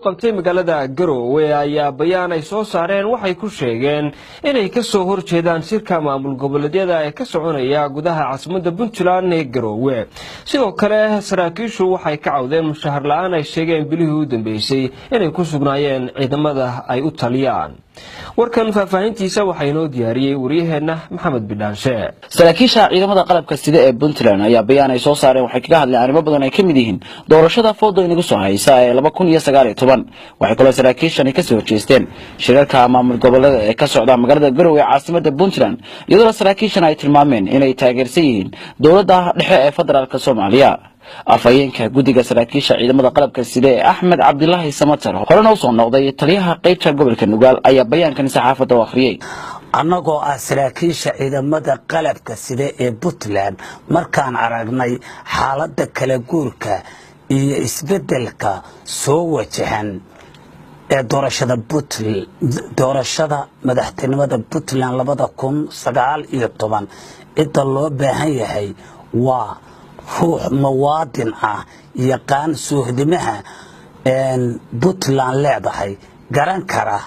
qabtay magaalada Garowe ayaa bayaan ay soo saareen waxay ku sheegeen inay ka soo horjeedaan shirka maamul goboleedyada ee ka soconaya gudaha caasimadda Puntland ee Garowe sidoo kale saraakiishu waxay ka cawdeen mushahar la'aan ay sheegeen bilihii u dambeysay inay ku sugnaayeen ciidamada ay u taliyaan warkan faafahintiisa waxay noo diyaariyay wariyaheena Maxamed Bidaanshe saraakiisha ciidamada qalabka sida ee Puntland ayaa bayaan ay soo saareen waxay kaga hadleen arrimo badan ay ka mid yihiin doorashada foodo inagu soo haysa ee 2019 waxay kala saraakiishan ka soo jeesteen shirarka maamul goboleed ee ka socda magaalada Garowe ee caasimadda Puntland iyadoo saraakiishan ay tilmaameen inay taageersan yihiin dawladda dhexe ee federaalka Soomaaliya afayeenka guddiga saraakiisha ciidamada qalabka sida ee Axmed Cabdullaahi Samatar horena u soo noqday taliyaha qaybta gobolka Nugaal ayaa bayaankan saxaafadda u akhriyay annagoo saraakiisha ciidamada qalabka sida ee Puntland markaan aragnay xaaladda kala guurka iyo isbedelka soo wajahan ee doorashada madaxtinimada Puntland 2019 inta loo baahan yahay waa ruux muwaadin ah yaqaan suuhdimaha Puntland leedahay garan kara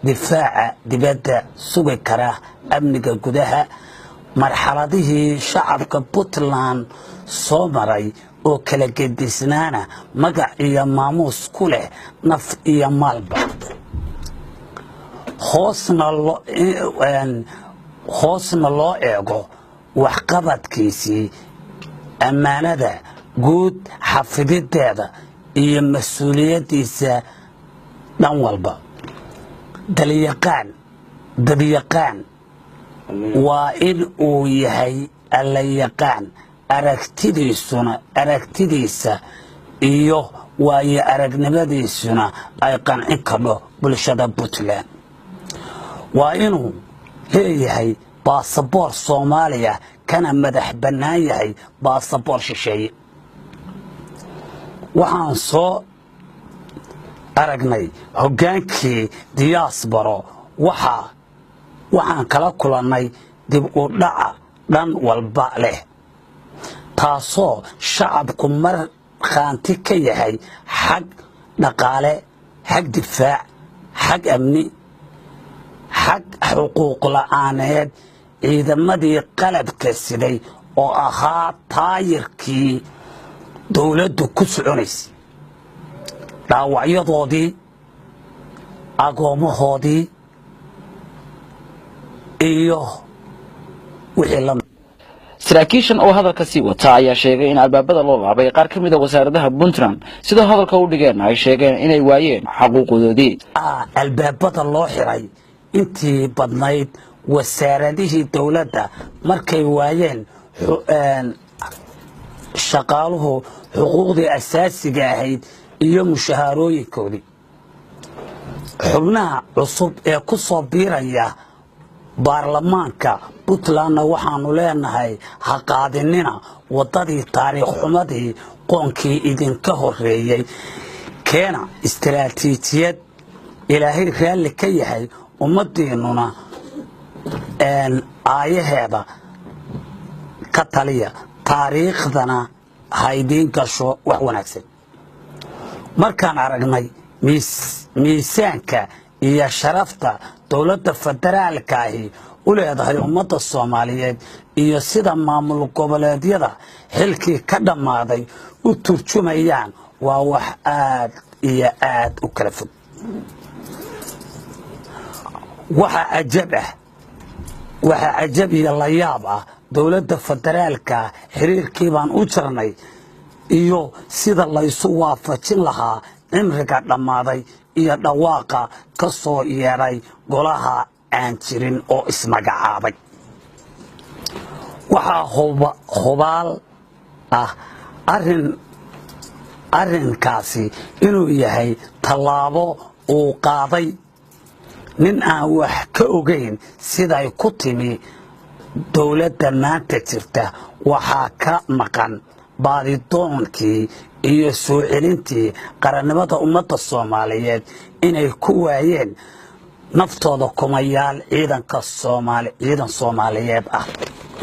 difaaca dibadda sugi kara amniga gudaha marxaladihii shacabka Puntland soo maray oo kala gedisnaana magac iyo maamuus ku leh naf iyo maalba hoosna loo eego waxqabadkiisii ammaanada guud xafidideeda iyo mas'uuliyadiisa dhan walba dalyaqaan waa in uu yahay alla yaqaan aragtidiisa iyo waayo aragnimadiisuna ay qancin karto bulshada Puntland waa inuu leeyahay baasaboor Soomaaliya kana madax bannaan yahay baasaboor shisheeye waxaan soo aragnay hogaankii diaspora waxaan kala kulannay dib u dhaca dhan walba leh taasoo shacabku markhaanti ka yahay xag dhaqaale xag difaac xag amni xag xuquuq la'aaneed ciidamadii qalabka siday oo ahaa taayirkii dawladdu ku soconaysay dhaawacyadoodii agoomahoodii iyo wixii la saraakiishan oo hadalka sii wata ayaa sheegay in albaabada loo laabay qaar ka mid ah wasaaradaha Puntland sida hadalka u dhigeen ay sheegeen inay waayeen xuquuqdoodii albaabada loo xiray intii badnayd wasaaradihii dawladda markay waayeen shaqaaluhu xuquuqdii asaasiga ahayd iyo mushaharooyinkoodii xubnaha cusub ee ku soo biiraya baarlamaanka Puntlandna waxaanu leenahay ha qaadinina wadadii taariikh xumadii qoonkii idinka horeeyay keena istiraatiijiyad ilaahay raalli ka yahay ummadeenuna aayaheeda ka taliya taariikhdana haydiin gasho wax wanaagsan markaan aragnay miisaanka iyo sharafta dawladda federaalka ahi u leedahay ummadda Soomaaliyeed iyo sida maamul goboleedyada xilkii ka dhamaaday u turjumayaan waa wax aad iyo aad u kala fog waxa ajab iyo la yaab ah dawladda federaalka xiriirkii baan u jirnay iyo sida la isu waafajin lahaa cimriga dhamaaday iyo dhawaaqa ka soo yeeray golaha aan jirin oo ismagacaabay waxa hubaal ah arrinkaasi inuu yahay tallaabo uu qaaday nin aan wax ka ogeyn siday ku timi dawladda maanta jirta waxaa ka maqan baadidoonkii iyo soo celintii qarannimada ummadda Soomaaliyeed inay ku waayeen naftooda kumayaal ciidan Soomaaliyeed ah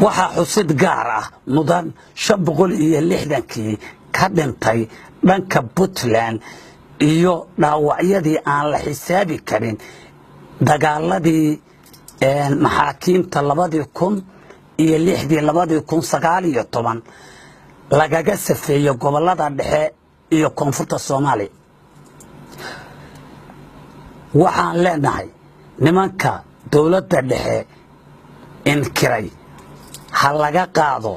waxaa xusid gaar ah mudan 560kii ka dhintay dhanka Puntland iyo dhaawacyadii aan la xisaabi karin dagaaladii maxaakiimta 2006 2019 lagaga safeeyo gobolada dhexe iyo koonfurta Soomaaliya. waxaan leenahay nimanka dawladda dhexe inkiray ha laga qaado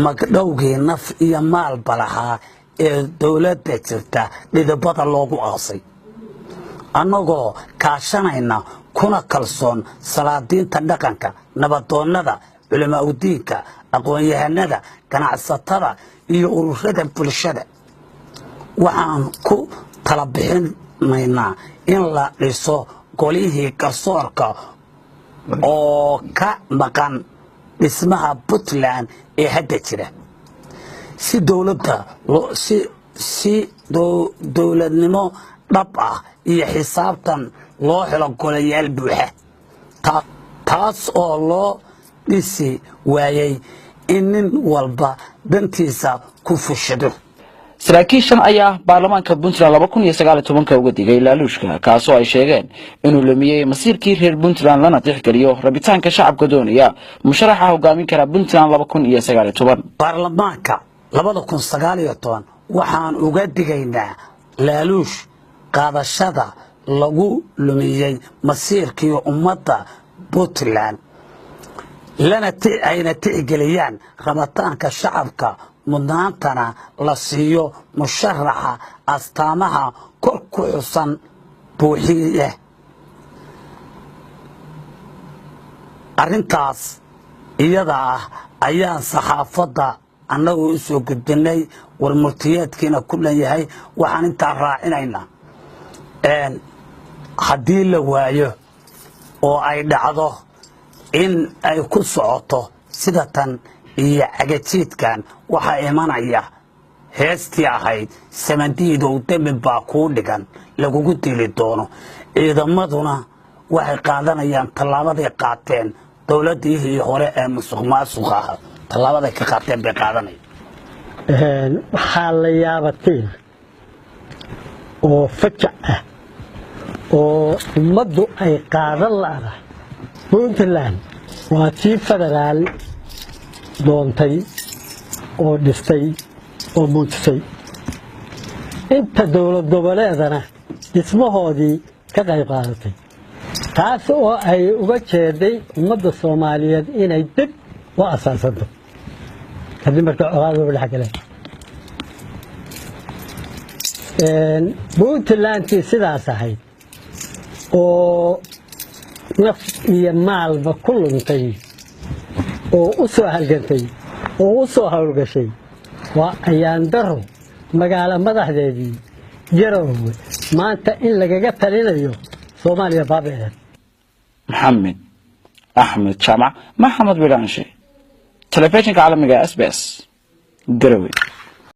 magdhowgii naf iyo maal balaha ee dawladda jirta dhidibada loogu aasay annagoo kaashanayna kuna kalsoon salaadiinta dhaqanka nabadoonnada culamaa u diinka aqoon-yahanada ganacsatada iyo ururada bulshada waxaan ku tala bixinaynaa in la dhiso golihii garsoorka oo ka maqan dhismaha Puntland ee hadda jira si dawladnimo dhab ah iyo xisaabtan loo helo golayaal buuxa taas oo loo dhisi waayay in nin walba dantiisa ku fushado. saraakiishan ayaa baarlamaanka Puntland 2019 uga digay laaluushka kaasoo ay sheegeen inuu lumiyay masiirkii reer Puntland lana tixgeliyo rabitaanka shacabka doonaya musharaxa hogaamin kara Puntland 2019. baarlamaanka 2019 waxaan uga digaynaa laaluush qaadashada lagu lumiyay masiirkii ummadda Puntland lana ayna tixgeliyaan rabitaanka shacabka mudnaantana la siiyo musharaxa astaamaha kor ku xusan buuxiye. arrintaas iyada ah ayaan saxaafadda annagu u soo gudbinay warmurtiyeedkiina ku leeyahay waxaan intaa raacinaynaa haddii la waayo oo ay dhacdo in ay ku socoto sida tan iyo cagajiidkan waxaa imanaya heestii ahayd samandiidow dami baa kuu dhigan lagugu dili doono ciidamaduna waxay qaadanayaan tallaabaday qaateen dawladii hore ee musuqmaasuqa ahaa tallaabaday ka qaateen bay qaadanayaan. waxaa la yaabatay oo fajac ah oo ummaddu ay qaadan laadahay Puntland waa tii federaal doontay oo dhistay oo muujisay inta dawlad goboleedana dhismahoodii ka qayb qaadatay taas oo ay uga jeeday ummadda Soomaaliyeed inay dib u asaasanto kadib markii colaaddu dhex galeen Puntland sidaas ahayd oo naf iyo maalba ku luntay oo u soo halgantay oo u soo hawlgashay waa ayaan daro magaalo madaxdeedii Garowe maanta in lagaga talinayo Soomaaliya baabeed. محمد أحمد شامع محمد بلانشي تلفزيون عالمي SBS Garowe.